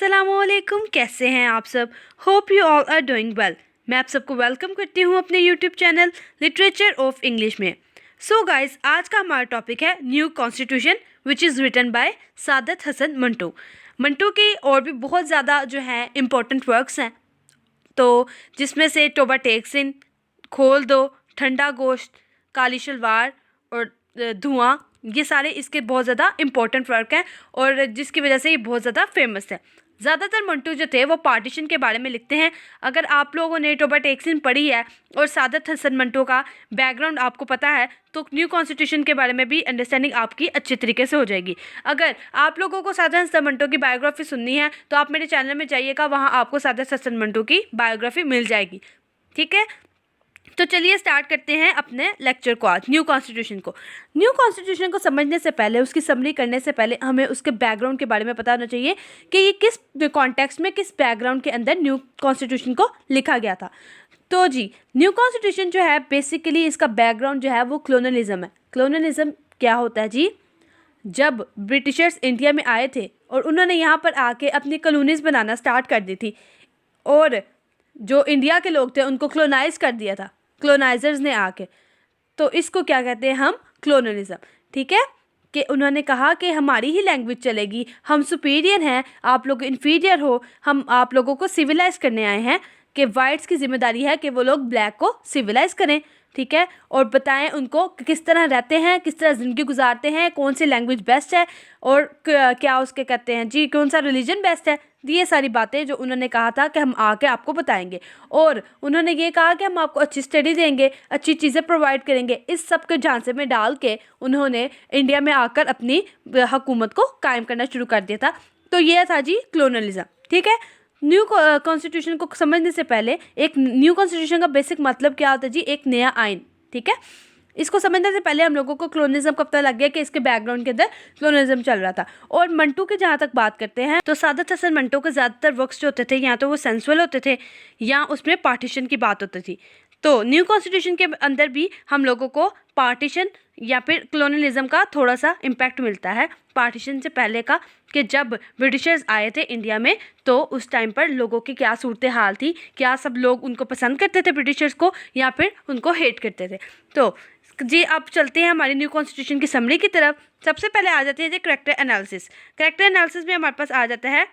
अस्सलामुअलैकुम, कैसे हैं आप सब। Hope you all are doing well. मैं आप सबको वेलकम करती हूँ अपने YouTube channel literature of English में। सो गाइस, आज का हमारा टॉपिक है new constitution which is written by Saadat Hasan Manto. Manto की और भी बहुत ज़्यादा जो है इम्पोर्टेंट वर्क्स हैं, तो जिसमें से टोबा टेक्स इन, खोल दो, ठंडा गोश्त, काली शलवार और धुआं, ये सारे इसके बहुत ज़्यादा इम्पोर्टेंट वर्क हैं और जिसकी वजह से ये बहुत ज़्यादा फेमस है। ज़्यादातर मंटो जो थे वो पार्टीशन के बारे में लिखते हैं। अगर आप लोगों ने टोबा टेक्स इन पढ़ी है और सादत हसन मंटो का बैकग्राउंड आपको पता है तो न्यू कॉन्स्टिट्यूशन के बारे में भी अंडरस्टैंडिंग आपकी अच्छे तरीके से हो जाएगी। अगर आप लोगों को सादत हसन मंटो की बायोग्राफी सुननी है तो आप मेरे चैनल में जाइएगा, वहाँ आपको सादत हसन मंटो की बायोग्राफी मिल जाएगी। ठीक है, तो चलिए स्टार्ट करते हैं अपने लेक्चर को। आज न्यू कॉन्स्टिट्यूशन को समझने से पहले, उसकी समरी करने से पहले हमें उसके बैकग्राउंड के बारे में पता होना चाहिए कि ये किस कॉन्टेक्स्ट में, किस बैकग्राउंड के अंदर न्यू कॉन्स्टिट्यूशन को लिखा गया था। तो जी, न्यू कॉन्स्टिट्यूशन जो है बेसिकली इसका बैकग्राउंड जो है वो कॉलोनियलिज्म है। कॉलोनियलिज्म क्या होता है जी? जब ब्रिटिशर्स इंडिया में आए थे और उन्होंने यहाँ पर आके अपनी कॉलोनीज बनाना स्टार्ट कर दी थी और जो इंडिया के लोग थे उनको कॉलोनाइज कर दिया था कॉलोनाइजर्स ने आके, तो इसको क्या कहते हैं हम? कॉलोनियलिज्म। ठीक है, कि उन्होंने कहा कि हमारी ही लैंग्वेज चलेगी, हम सुपीरियर हैं, आप लोग इन्फीरियर हो, हम आप लोगों को सिविलाइज करने आए हैं, कि वाइट्स की जिम्मेदारी है कि वो लोग ब्लैक को सिविलाइज करें। ठीक है, और बताएं उनको कि किस तरह रहते हैं, किस तरह ज़िंदगी गुजारते हैं, कौन सी लैंग्वेज बेस्ट है और क्या उसके कहते हैं जी, कौन सा रिलीजन बेस्ट है। ये सारी बातें जो उन्होंने कहा था कि हम आके आपको बताएंगे, और उन्होंने ये कहा कि हम आपको अच्छी स्टडी देंगे, अच्छी चीज़ें प्रोवाइड करेंगे। इस सब के झांसे में डाल के उन्होंने इंडिया में आकर अपनी हुकूमत को कायम करना शुरू कर दिया था। तो ये था जी कॉलोनियलिज्म। ठीक है, न्यू कॉन्स्टिट्यूशन को समझने से पहले, एक न्यू कॉन्स्टिट्यूशन का बेसिक मतलब क्या होता है जी? एक नया आइन। ठीक है, इसको समझने से पहले हम लोगों को कॉलोनियलिज्म का पता लग गया कि इसके बैकग्राउंड के अंदर कॉलोनियलिज्म चल रहा था। और मंटो के जहाँ तक बात करते हैं तो सादत हसन मंटो के ज़्यादातर वर्क्स जो होते थे या तो वो सेंसुअल होते थे या उसमें पार्टीशन की बात होती थी। तो न्यू कॉन्स्टिट्यूशन के अंदर भी हम लोगों को पार्टीशन या फिर कॉलोनियलिज्म का थोड़ा सा इम्पैक्ट मिलता है पार्टीशन से पहले का, कि जब ब्रिटिशर्स आए थे इंडिया में तो उस टाइम पर लोगों की क्या सूरत हाल थी, क्या सब लोग उनको पसंद करते थे ब्रिटिशर्स को या फिर उनको हेट करते थे। तो जी अब चलते हैं हमारी न्यू कॉन्स्टिट्यूशन की समरी की तरफ। सबसे पहले आ जाते हैं जी करेक्टर एनालिसिस। करेक्टर एनालिसिस में हमारे पास आ जाता है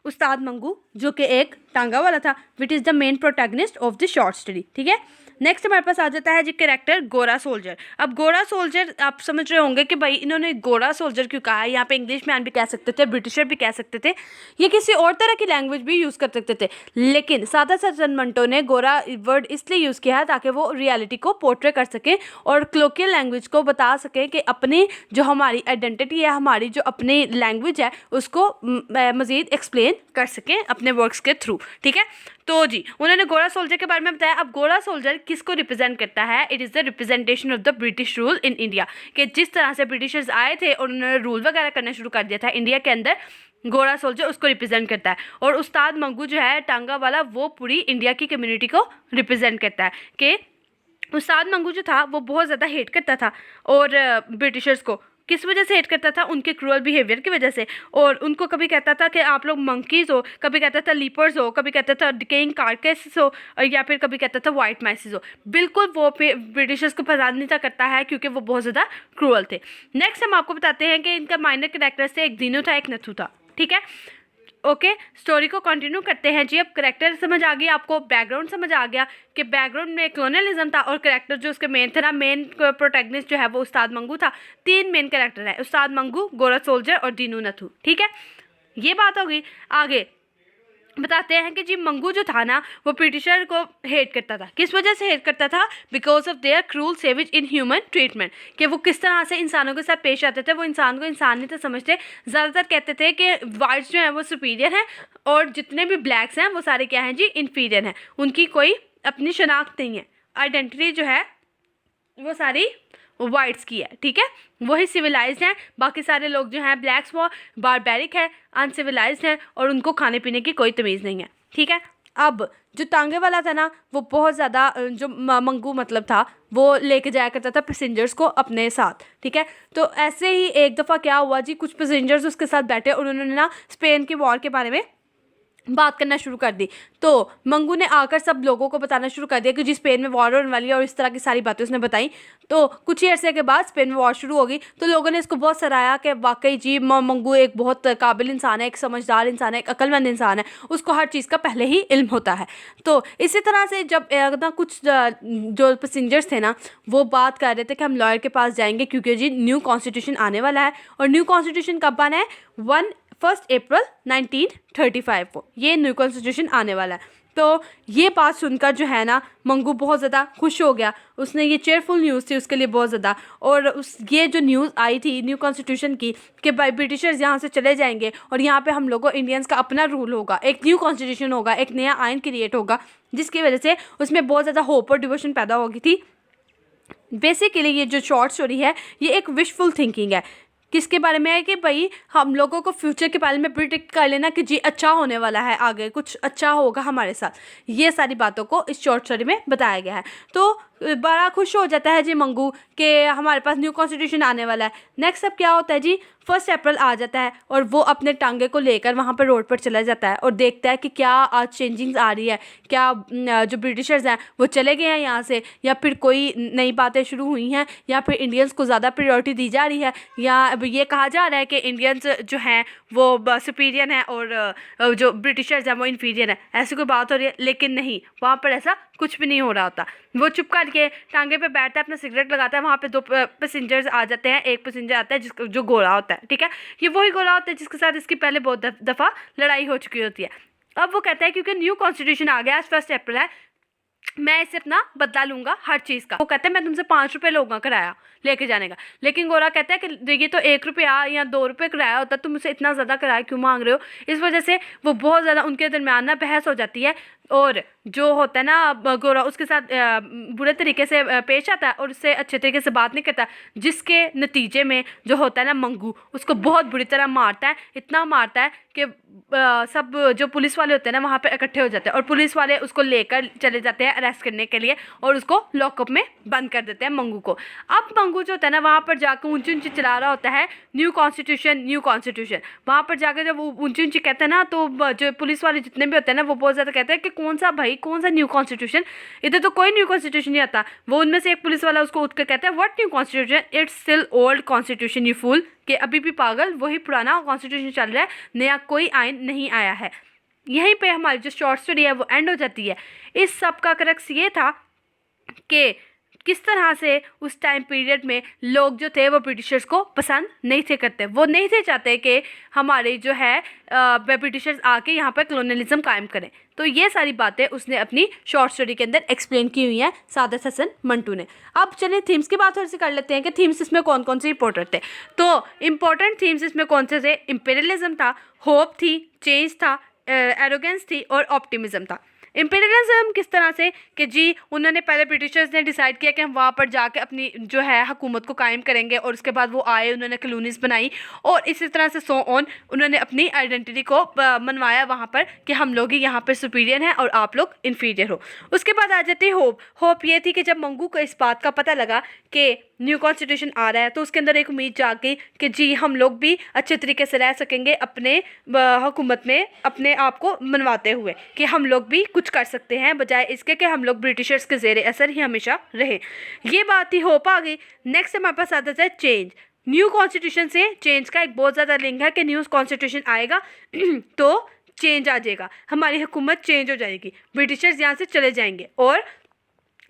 उस्ताद मंगू, जो कि एक टांगा वाला था, which is the main protagonist of the short story. ठीक है, नेक्स्ट हमारे पास आ जाता है जी कैरेक्टर गोरा सोल्जर। अब गोरा सोल्जर आप समझ रहे होंगे कि भाई इन्होंने गोरा सोल्जर क्यों कहा है। यहाँ पे इंग्लिश मैन भी कह सकते थे, ब्रिटिशर भी कह सकते थे, ये किसी और तरह की लैंग्वेज भी यूज़ कर सकते थे, लेकिन सादत हसन मंटो ने गोरा वर्ड इसलिए यूज़ किया है ताकि वो रियलिटी को पोर्ट्रे कर सकें और क्लोकियल लैंग्वेज को बता सकें कि अपनी जो हमारी आइडेंटिटी है, हमारी जो अपनी लैंग्वेज है, उसको मज़ीद एक्सप्लेन कर सकें अपने वर्क्स के थ्रू। ठीक है, तो जी उन्होंने गोरा सोल्जर के बारे में बताया। अब गोरा सोल्जर किसको रिप्रेजेंट करता है? It is the representation of the British rule in India, कि जिस तरह से ब्रिटिशर्स आए थे और उन्होंने रूल वगैरह करना शुरू कर दिया था इंडिया के अंदर, गोरा सोल्जर उसको रिप्रेजेंट करता है। और उस्ताद मंगू जो है टांगा वाला, वो पूरी इंडिया की कम्युनिटी को रिप्रेजेंट करता है। कि उस्ताद मंगू जो था वो बहुत ज़्यादा हेट करता था और ब्रिटिशर्स को किस वजह से हेट करता था? उनके क्रूअल बिहेवियर की वजह से। और उनको कभी कहता था कि आप लोग मंकीज़ हो, कभी कहता था लीपर्स हो, कभी कहता था डिकेइंग कार्केसेस हो, या फिर कभी कहता था वाइट माइसेस हो। बिल्कुल वो ब्रिटिशर्स को पसंद नहीं था करता है क्योंकि वो बहुत ज़्यादा क्रूअल थे। नेक्स्ट हम आपको बताते हैं कि इनका माइनर कैरेक्टर से एक दीनू था, एक नथु था। ठीक है, ओके, स्टोरी को कंटिन्यू करते हैं जी। अब करेक्टर समझ आ गया आपको, बैकग्राउंड समझ आ गया कि बैकग्राउंड में कॉलोनियलिज्म था और करेक्टर जो उसके मेन थे ना, मेन प्रोटैगनिस्ट जो है वो उस्ताद मंगू था। तीन मेन करेक्टर है, उस्ताद मंगू, गोरा सोल्जर और दीनू नथु। ठीक है, ये बात होगी। आगे बताते हैं कि जी मंगू जो था ना वो ब्रिटिशर को हेट करता था। किस वजह से हेट करता था? Because of their cruel savage in human treatment, कि वो किस तरह से इंसानों के साथ पेश आते थे। वो इंसान को इंसान नहीं थे समझते, ज़्यादातर कहते थे कि वाइट्स जो हैं वो सुपीरियर हैं और जितने भी ब्लैक्स हैं वो सारे क्या हैं जी? इन्फीरियर हैं। उनकी कोई अपनी शनाख्त नहीं है, आइडेंटिटी जो है वो सारी वाइट्स की है। ठीक है, वही सिविलाइज्ड हैं, बाकी सारे लोग जो हैं ब्लैक्स वो बारबैरिक है, अनसिविलाइज्ड हैं और उनको खाने पीने की कोई तमीज़ नहीं है। ठीक है, अब जो टांगे वाला था ना वो बहुत ज़्यादा जो मंगू मतलब था वो लेके जाया करता था पैसेंजर्स को अपने साथ, ठीक है। तो ऐसे ही एक दफ़ा क्या हुआ जी, कुछ पैसेंजर्स उसके साथ बैठे, उन्होंने ना स्पेन की वॉर के बारे में बात करना शुरू कर दी। तो मंगू ने आकर सब लोगों को बताना शुरू कर दिया कि जी स्पेन में वॉर होने वाली है, और इस तरह की सारी बातें उसने बताई। तो कुछ ही अरसे के बाद स्पेन में वॉर शुरू हो गई। तो लोगों ने इसको बहुत सराहा कि वाकई जी मंगू एक बहुत काबिल इंसान है, एक समझदार इंसान है, एक अक्लमंद इंसान है, उसको हर चीज़ का पहले ही इल्म होता है। तो इसी तरह से जब ना कुछ जो पैसेंजर्स थे ना वो बात कर रहे थे कि हम लॉयर के पास जाएंगे क्योंकि जी न्यू कॉन्स्टिट्यूशन आने वाला है, और न्यू कॉन्स्टिट्यूशन कब बना है, 1 अप्रैल 1935 को ये न्यू कॉन्स्टिट्यूशन आने वाला है। तो ये बात सुनकर जो है ना मंगू बहुत ज़्यादा खुश हो गया। उसने ये चेयरफुल न्यूज़ थी उसके लिए बहुत ज़्यादा, और ये जो न्यूज़ आई थी न्यू कॉन्स्टिट्यूशन की कि भाई ब्रिटिशर्स यहाँ से चले जाएंगे और यहाँ पे हम लोगों इंडियंस का अपना रूल होगा, एक न्यू कॉन्स्टिट्यूशन होगा, एक नया आइन क्रिएट होगा, जिसकी वजह से उसमें बहुत ज़्यादा होप और डिवोशन पैदा हो गई थी। बेसिकली ये जो शॉर्ट स्टोरी है ये एक विशफुल थिंकिंग है। किसके बारे में है कि भाई हम लोगों को फ्यूचर के बारे में प्रिडिक्ट कर लेना कि जी अच्छा होने वाला है, आगे कुछ अच्छा होगा हमारे साथ। ये सारी बातों को इस शॉर्ट स्टोरी में बताया गया है। तो बड़ा खुश हो जाता है जी मंगू कि हमारे पास न्यू कॉन्स्टिट्यूशन आने वाला है। नेक्स्ट अब क्या होता है जी, 1 अप्रैल आ जाता है और वो अपने टांगे को लेकर वहाँ पर रोड पर चला जाता है और देखता है कि क्या आज चेंजिंग्स आ रही है, क्या जो ब्रिटिशर्स हैं वो चले गए हैं यहाँ से, या फिर कोई नई बातें शुरू हुई हैं, या फिर इंडियंस को ज़्यादा प्रायोरिटी दी जा रही है, या अब ये कहा जा रहा है कि इंडियंस जो हैं वो सुपीरियर हैं और जो ब्रिटिशर्स हैं वो इन्फीरियर हैं। ऐसी कोई बात हो रही है, लेकिन नहीं, वहाँ पर ऐसा कुछ भी नहीं हो रहा होता। वो चुप करके टांगे पे बैठता है, अपना सिगरेट लगाता है। वहाँ पे 2 पैसेंजर्स आ जाते हैं। एक पैसेंजर आता है जिसका जो गोरा होता है, ठीक है, ये वही गोरा होता है जिसके साथ इसकी पहले बहुत दफ़ा लड़ाई हो चुकी होती है। अब वो कहता है क्योंकि न्यू कॉन्स्टिट्यूशन आ गया, आज 1 अप्रैल है, मैं इससे अपना बदला लूंगा हर चीज़ का। वो कहता है मैं तुमसे 5 रुपये लूँगा किराया लेके जाने का। लेकिन गोरा कहता है कि देखिए तो 1 रुपया या 2 रुपये किराया होता, तुम मुझसे इतना ज़्यादा किराया क्यों मांग रहे हो। इस वजह से वो बहुत ज़्यादा उनके दरमियान ना बहस हो जाती है, और जो होता है ना गोरा उसके साथ बुरे तरीके से पेश आता है और उससे अच्छे तरीके से बात नहीं करता, जिसके नतीजे में जो होता है ना मंगू उसको बहुत बुरी तरह मारता है। इतना मारता है कि सब जो पुलिस वाले होते हैं ना वहाँ पे इकट्ठे हो जाते हैं, और पुलिस वाले उसको लेकर चले जाते हैं अरेस्ट करने के लिए, और उसको लॉकअप में बंद कर देते हैं मंगू को। अब मंगू जो होता है ना वहाँ पर जाकर ऊंची ऊंची चला रहा होता है न्यू कॉन्स्टिट्यूशन। वहाँ पर जाकर जब वो ऊंची ऊंची कहते हैं ना तो जो पुलिस वाले जितने भी होते हैं ना वो बहुत ज़्यादा कहते हैं कि कौन सा न्यू कॉन्स्टिट्यूशन, इधर तो कोई न्यू कॉन्स्टिट्यूशन नहीं आता। वो उनमें से एक पुलिस वाला उसको उठ कर कहता है what new constitution, it's still old constitution you fool, कि अभी भी पागल वही पुराना कॉन्स्टिट्यूशन चल रहा है, नया कोई आइन नहीं आया है। यहीं पे हमारी जो शॉर्ट स्टोरी है वो एंड हो जाती है। इस सब का क्रक्स ये था कि किस तरह से उस टाइम पीरियड में लोग जो थे वो ब्रिटिशर्स को पसंद नहीं थे करते, वो नहीं थे चाहते कि हमारे जो है ब्रिटिशर्स आके यहाँ पर कॉलोनियलिज्म कायम करें। तो ये सारी बातें उसने अपनी शॉर्ट स्टोरी के अंदर एक्सप्लेन की हुई हैं सादत हसन मंटू ने। अब चलिए थीम्स की बात थोड़ी सी कर लेते हैं कि थीम्स इसमें कौन कौन से इंपॉर्टेंट थे। तो इम्पॉर्टेंट थीम्स इसमें कौन से थे, इंपीरियलिज्म था, होप थी, चेंज था, एरोगेंस थी और ऑप्टिमिज्म था। इंपीरियलिज्म किस तरह से कि जी उन्होंने पहले ब्रिटिशर्स ने डिसाइड किया कि हम वहाँ पर जाके अपनी जो है हुकूमत को कायम करेंगे, और उसके बाद वो आए, उन्होंने कॉलोनीज़ बनाई, और इसी तरह से सो ऑन उन्होंने अपनी आइडेंटिटी को मनवाया वहाँ पर कि हम लोग ही यहाँ पर सुपीरियर हैं और आप लोग इन्फीरियर हो। उसके बाद आ जाती है होप ये थी कि जब मंगू को इस बात का पता लगा कि न्यू कॉन्स्टिट्यूशन आ रहा है तो उसके अंदर एक उम्मीद जाग गई कि जी हम लोग भी अच्छे तरीके से रह सकेंगे अपने हुकूमत में, अपने आप को मनवाते हुए कि हम लोग भी कुछ कर सकते हैं, बजाय इसके कि हम लोग ब्रिटिशर्स के ज़ेरे असर ही हमेशा रहे। ये बात ही होप आ गई। नेक्स्ट हमारे पास आता है चेंज। न्यू कॉन्स्टिट्यूशन से चेंज का एक बहुत ज़्यादा लिंक है कि न्यू कॉन्स्टिट्यूशन आएगा तो चेंज आ जाएगा, हमारी हुकूमत चेंज हो जाएगी, ब्रिटिशर्स यहाँ से चले जाएंगे और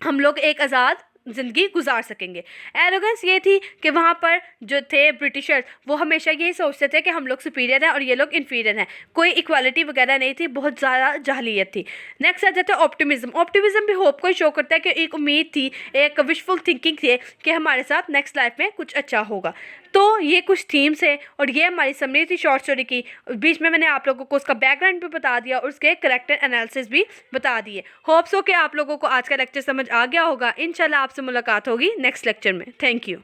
हम लोग एक आज़ाद ज़िंदगी गुजार सकेंगे। एरोगेंस ये थी कि वहाँ पर जो थे ब्रिटिशर्स वो हमेशा यही सोचते थे कि हम लोग सुपीरियर हैं और ये लोग इन्फीरियर हैं, कोई इक्वालिटी वगैरह नहीं थी, बहुत ज़्यादा जाहलियत थी। नेक्स्ट आ जाता है ऑप्टिमिज्म। ऑप्टिमिज्म भी होप को शो करता है कि एक उम्मीद थी, एक विशफुल थिंकिंग थी कि हमारे साथ नेक्स्ट लाइफ में कुछ अच्छा होगा। तो ये कुछ थीम्स है और ये हमारी समरी थी शॉर्ट स्टोरी की। बीच में मैंने आप लोगों को उसका बैकग्राउंड भी बता दिया और उसके करेक्टर एनालिसिस भी बता दिए। होप्स हो कि आप लोगों को आज का लेक्चर समझ आ गया होगा। इंशाल्लाह आपसे मुलाकात होगी नेक्स्ट लेक्चर में। Thank you.